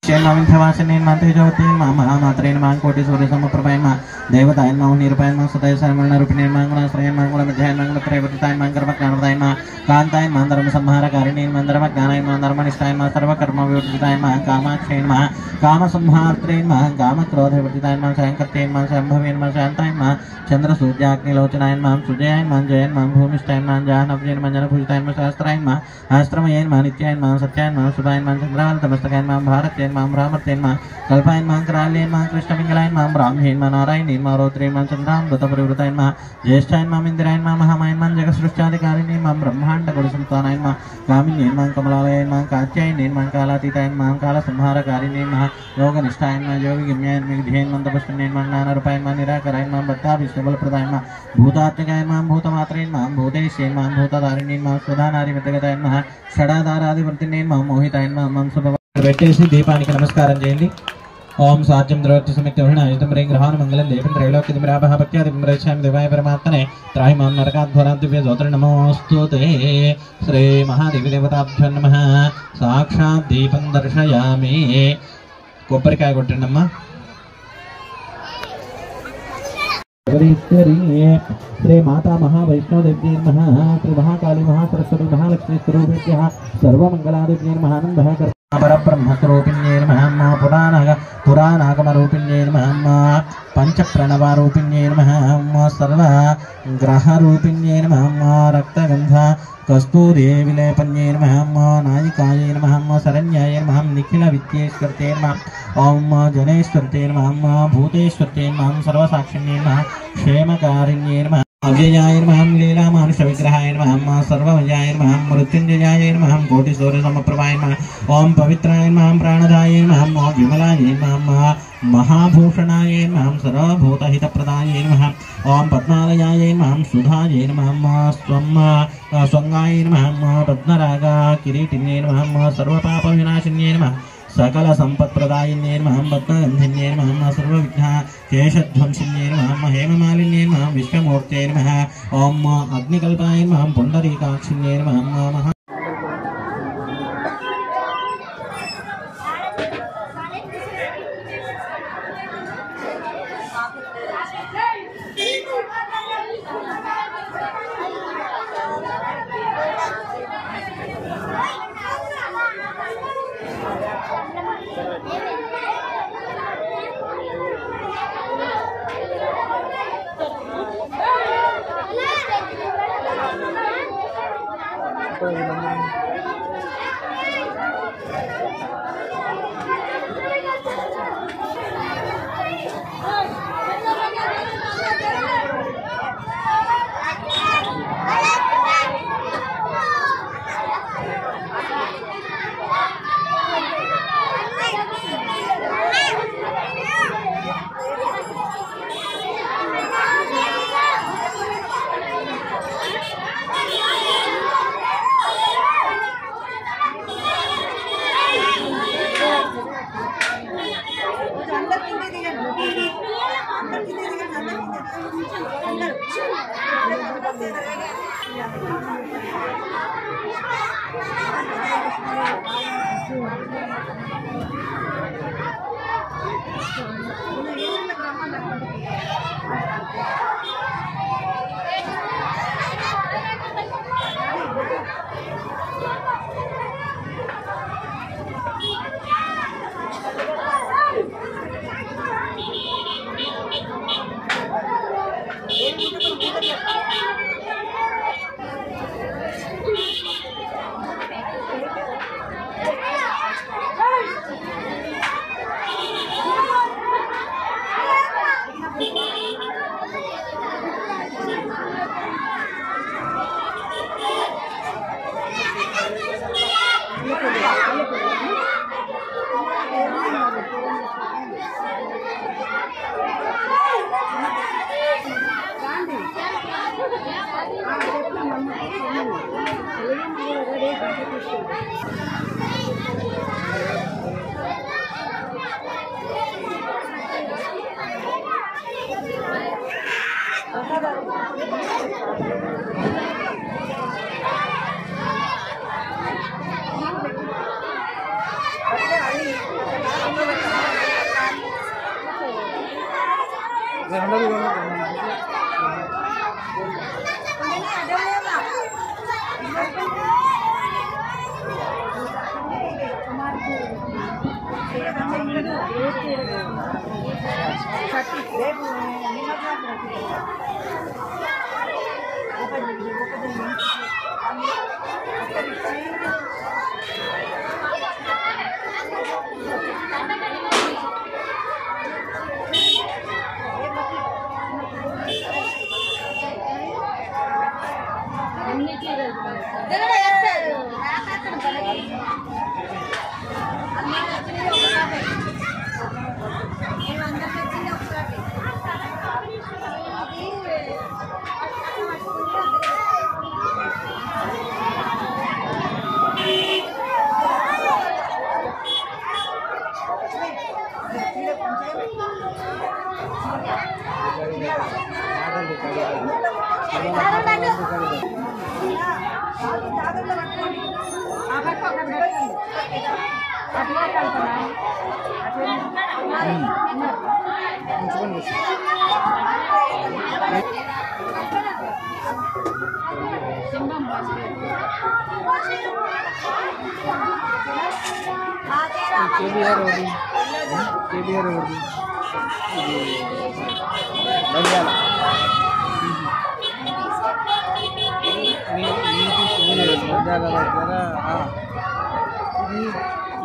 चेन्माविन्ध्यवासिनीन्मा तेजवतीन्मा महामात्रेन्मा कोटिसूर्यसमप्रभैन्मा देवतायन्मा निरूपायन्मा सदैवसर्वणरूपिणीन्मा गुणाश्रयन्मा गुणमध्यायन्मा गुणत्रयवतितायन्मा कर्मज्ञानप्रदायन्मा कान्तायन्मा धर्मसंहारकारिणीन्मा धर्मज्ञानायन्मा धर्मनिष्ठायन्मा सर्वकर्मविवर्जितायन्मा कामाक्षेन्मा कामसंहार्त्रेन्मा कामक्रोधविवर्जितायन्मा स्वयंकर्तेन्मा स्वयंभवेन्मा शान्तायन्मा चन्द्रसूर्याग्निलोचनायन्मा सुजयायन्मा जयन्मा भूमिष्ठायन्मा जाह्नव्यन्मा जनपूजितायन्मा शास्त्रायन्मा आश्रमयन्मा नित्यायन्मा सत्यायन्मा सुधायन्मा चन्द्रावलतमस्तकायन्मा भारत्यन्मा भ्रामर्त्यन्मा कल्पायन्मा कराल्यन्मा कृष्णपिङ्गलायन्मा ब्राह्मेन्मा नारायणेन्मा रौद्रेन्मा चन्द्रामृतपरिवृतायन्मा ज्येष्ठायन्मा इन्द्रायन्मा महामायन्मा जगत्सृष्ट्याधिकारिणीन्मा ब्रह्माण्डगुणसंस्थानायन्मा कामिन्यन्मा कमलालयन्मा कात्यायनेन्मा कालातीतायन्मा कालसंहारकारिणीन्मा योगनिष्ठायन्मा योगिगम्यायन्मा ध्येयन्मा तपस्विन्यन्मा ज्ञानरूपायन्मा निराकरायन्मा बद्धाभिष्टबलप्रदायन्मा भूतात्मकायन्मा भूतमात्रेन्मा भूतेश्यन्मा भूतधारिणीन्मा स्वधानादिमितगतायन्मा షడాధారాధిపతినేన్మా మోహితాయన్మా పెట్టేసి దీపానికి నమస్కారం చేయండి. ఓం సాధ్యం ద్రవతి సమిత్యహిణాయుధం రే గ్రహాన్ మంగళం దేవం త్రైలోక్యం రాభః భక్త్యాది ప్రచామి దేవాయ పరమాత్మనే త్రాహి మాం నరకాధ్వరాన్ దివ్య జ్యోతిర్ నమోస్తుతే. శ్రీ మహాదేవి దేవతాభ్యో నమః. సాక్షాత్ దీపం దర్శయామి. కొబ్బరికాయ కొట్టండమ్మా. श्री माता महावैष्णोदेव्यै नमः. श्री महाकाली महासरस्वती महालक्ष्मी स्वरूपेभ्यः सर्वमंगलादिभ्यो नमः. आनन्दः परब्रह्मस्वरूपिण्यै नमः. पुराणागमरूपिण्यै नमः. पंचप्रणवारूपिण्यै नमः. सर्वग्रहरूपिण्यै नमः. रक्तगन्ध कस्तूरी विलेपन्यै नमः. नायिकायै नमः. शरण्याय नमः. निखिलविद्येश्वर्त्यै नमः. ओम जनेश्वर्त्यै नमः. भूतेश्वर्त्यै नमः. सर्वसाक्षिण्यै नमः. क्षेमकारिण्यै नमः. अव्ययाय नमः. लीलामानुषविग्रहाय नमः. सर्वमयाय नमः. मृत्युंजयाय नमः. कोटिसूर्यसमप्रभाय नमः. ओम पवित्राय नमः. प्राणदाय नमः. विमलाय नमः. महाभूषणाय नमः. सर्वभूतहितप्रदाय नमः. ओम पद्मालयाय नमः. सुधाय नमः. स्वंगाय नमः. पद्मरागा किरीटिन्ये नमः. सर्वपापविनाशिन्ये नमः. सकल संपत्प्रदायिन्ये नमः. पद्मगन्धिन्ये नमः. सर्वविघ्न केशध्वंसिन्ये नमः. हेममालिन्ये नमः. विश्वमूर्त्यै नमः. ओम अग्निकल्पाय नमः. पुण्डरीकाक्षिन्ये नमः.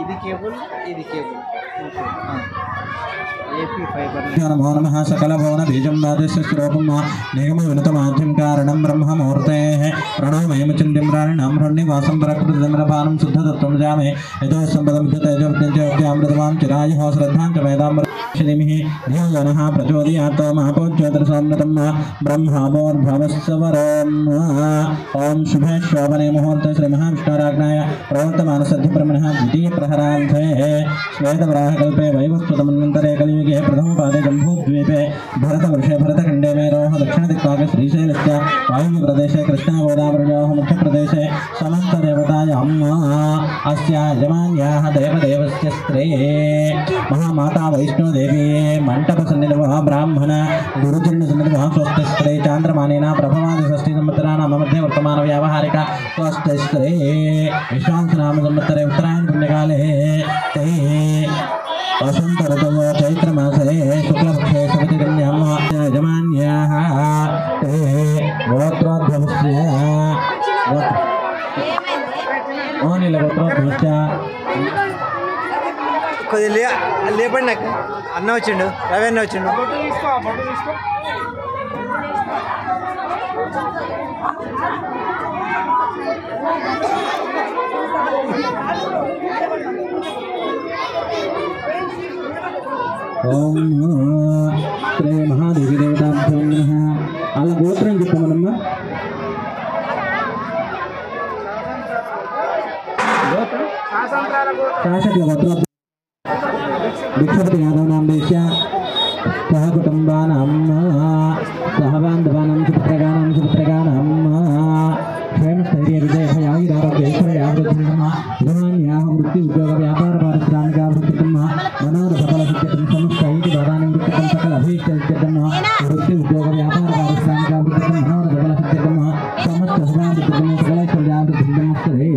ఇది కేబుల్ नमो नमः सकलभुवन बीजं वादस्य श्लोकं निगम विनुतमाद्यं कारणं ब्रह्ममूर्तेः प्रणवमयमचिन्त्यं प्राणिनां हृण्यवासं प्रकृतिदमरपानं शुद्धतत्त्वं जामे यतो सम्पदं तेजोविद्यमृतवां चिरायुः श्रद्धां च वेदां श्रीमिः धियो यो नः प्रचोदयात् महापोज्योतिरसोन्नतं ब्रह्ममोर्भवस्वरम् ॐ शुभे शोभने मुहूर्ते श्रीमहाविष्णुराज्ञाय प्रवर्तमानसद्यब्रह्मणः द्वितीयप्रहरान्ते श्वेतवराहकल्पे वैवस्वतमन्वन्तरे कलियुगे प्रथमपादे जम्बूद्वीपे भरतवर्षे भरतखण्डे मेरोः दक्षिणदिक्पाके श्रीशैलस्य वायुव्यप्रदेशे कृष्णागोदावर्योः मुख्यप्रदेशे समस्तदेवतायाम् अस्य यजमान्याः देवदेवस्य स्त्रे महामाता वैष्णोदेवी मण्टपसन्निधवः ब्राह्मण गुरुजन्यसन्निधवः स्वस्तिस्त्रे चान्द्रमानेन प्रभवादिषष्टिसंवत्सराणां मध्ये वर्तमानव्यावहारिक स्वस्तिस्त्रे विश्वावसुनामसंवत्सरे उत्तरायणपुण्यकाले ते वसंत ऋतु चैत्रमासे शुक्लपक्षे सुमतिकन्यां यजमान्याः ते गोत्रोद्भवस्य गोत्रोद्भवस्य కొద్దిగా లేపండి నాకు అన్న వచ్చిండు రవి అన్న వచ్చిండు ఓం శ్రీ మహాదేవి దేవతాభ్యో నమః. వాళ్ళ గోత్రం చెప్పమనమ్మా. శాసకుల గోత్రం భిక్షపతి యాదవ్ నామ దేశ్య సహ కుటుంబానాం సహ బాంధవానాం సుపుత్రగానాం క్షేమస్థైర్య విజయయాగిరారోగ్య ఐశ్వర్యాభివృద్ధిర్మ ధనాన్యాహ వృత్తి ఉద్యోగ వ్యాపార పారిశ్రామికాభివృద్ధిర్మ మనోరథ ఫలసిద్ధిర్మ సమస్త ఐటి దాదాని వృత్తికం సకల అభీష్టర్మ వృత్తి ఉద్యోగ వ్యాపార పారిశ్రామికాభివృద్ధిర్మ మనోరథ ఫలసిద్ధిర్మ సమస్త శుభాభివృద్ధిర్మ సకలైశ్వర్యాభివృద్ధిర్మస్తే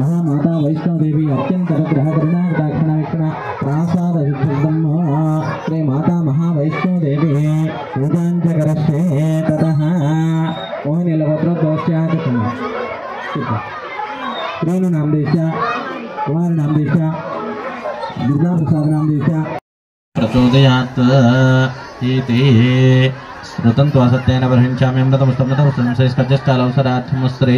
మహామాతా వైష్ణోదేవి అత్యంత గ్రహ కరుణాకటాక్షణ వీక్షణ ప్రాసాద సిద్ధిర్మ శ్రీ మాతా మహావైష్ణోదేవి పూజాంచకరస్తే తతః మోహినీల గోత్రోద్భవస్యాచ శ్రీను నామ దేశ కుమారి నామ దేశ దుర్గా ప్రసాద్ నామ దేశ ప్రచోదయాత్ इति श्रुतं त्वासत्येन बर्हिंचामि अमृतमुस्तमृतमुस्लिंसैस्कज्जष्टालवसरार्थमुस्त्री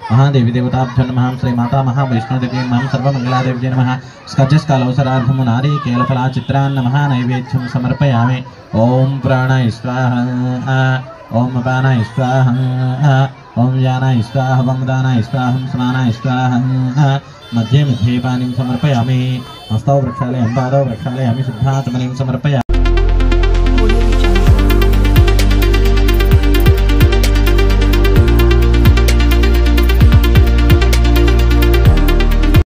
महादेवी देवताभ्यो नमः श्री माता महावैष्णोदेवी नमः सर्वमङ्गलादेव्यै नमः स्कज्जष्टालवसरार्थं नारीकेलफलाचित्रान् नमः नैवेद्यं समर्पयामि ॐ प्राणाय स्वाहा ॐ अपानाय स्वाहा ॐ यानाय स्वाहा ॐ दानाय स्वाहा स्नानाय स्वाहा मध्ये मध्ये पानीं समर्पयामि हस्तौ प्रक्षालयामि पादौ प्रक्षालयामि शुद्धात्मनीं समर्पयामि